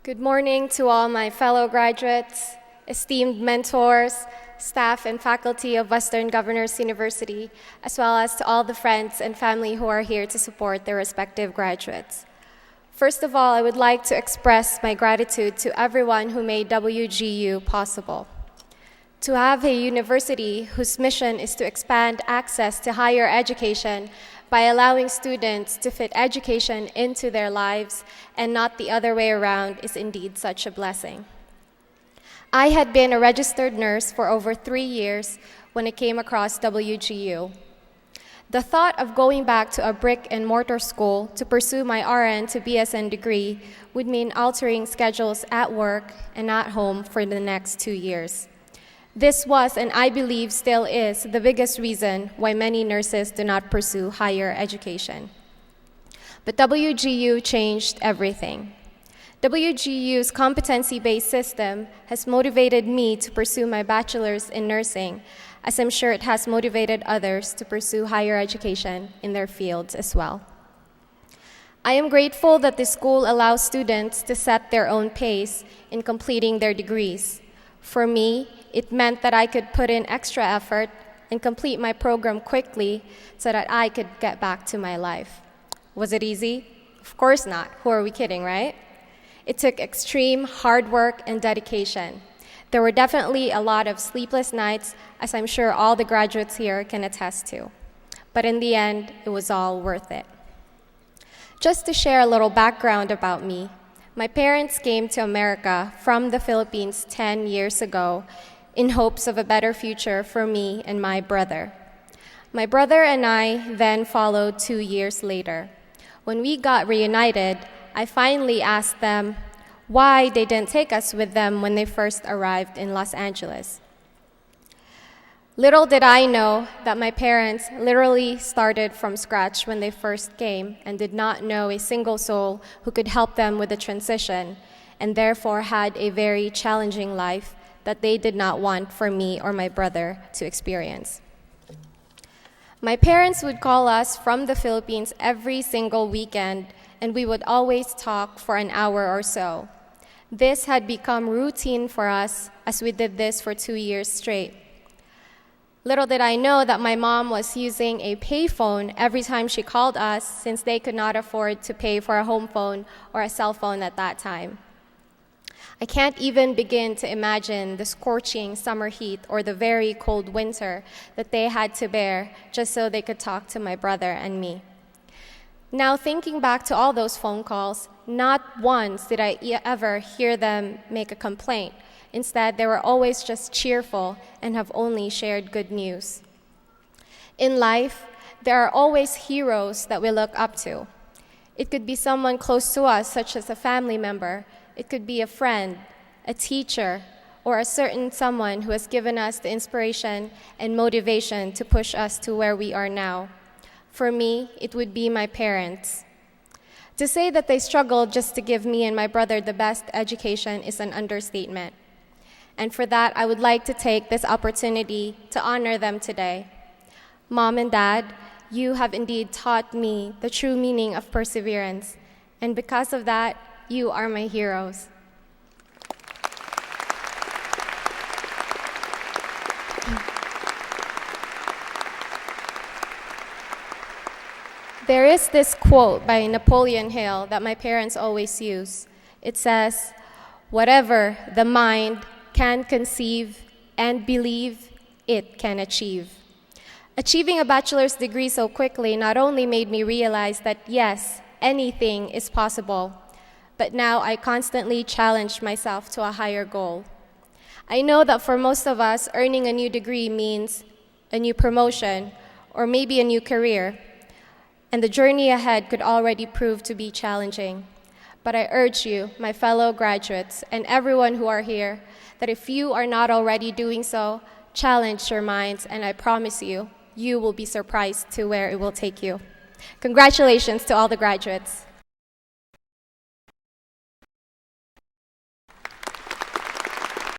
Good morning to all my fellow graduates, esteemed mentors, staff and faculty of Western Governors University, as well as to all the friends and family who are here to support their respective graduates. First of all, I would like to express my gratitude to everyone who made WGU possible. To have a university whose mission is to expand access to higher education by allowing students to fit education into their lives and not the other way around is indeed such a blessing. I had been a registered nurse for over 3 years when I came across WGU. The thought of going back to a brick and mortar school to pursue my RN to BSN degree would mean altering schedules at work and at home for the next 2 years. This was, and I believe still is, the biggest reason why many nurses do not pursue higher education. But WGU changed everything. WGU's competency-based system has motivated me to pursue my bachelor's in nursing, as I'm sure it has motivated others to pursue higher education in their fields as well. I am grateful that the school allows students to set their own pace in completing their degrees. For me, it meant that I could put in extra effort and complete my program quickly so that I could get back to my life. Was it easy? Of course not. Who are we kidding, right? It took extreme hard work and dedication. There were definitely a lot of sleepless nights, as I'm sure all the graduates here can attest to. But in the end, it was all worth it. Just to share a little background about me, my parents came to America from the Philippines 10 years ago in hopes of a better future for me and my brother. My brother and I then followed 2 years later. When we got reunited, I finally asked them why they didn't take us with them when they first arrived in Los Angeles. Little did I know that my parents literally started from scratch when they first came and did not know a single soul who could help them with the transition, and therefore had a very challenging life that they did not want for me or my brother to experience. My parents would call us from the Philippines every single weekend, and we would always talk for an hour or so. This had become routine for us as we did this for 2 years straight. Little did I know that my mom was using a payphone every time she called us, since they could not afford to pay for a home phone or a cell phone at that time. I can't even begin to imagine the scorching summer heat or the very cold winter that they had to bear just so they could talk to my brother and me. Now, thinking back to all those phone calls, not once did I ever hear them make a complaint. Instead, they were always just cheerful and have only shared good news. In life, there are always heroes that we look up to. It could be someone close to us, such as a family member. It could be a friend, a teacher, or a certain someone who has given us the inspiration and motivation to push us to where we are now. For me, it would be my parents. To say that they struggled just to give me and my brother the best education is an understatement. And for that, I would like to take this opportunity to honor them today. Mom and Dad, you have indeed taught me the true meaning of perseverance. And because of that, you are my heroes. There is this quote by Napoleon Hill that my parents always use. It says, "Whatever the mind can conceive and believe, it can achieve." Achieving a bachelor's degree so quickly not only made me realize that yes, anything is possible, but now I constantly challenge myself to a higher goal. I know that for most of us, earning a new degree means a new promotion or maybe a new career, and the journey ahead could already prove to be challenging. But I urge you, my fellow graduates, and everyone who are here, that if you are not already doing so, challenge your minds, and I promise you, you will be surprised to where it will take you. Congratulations to all the graduates.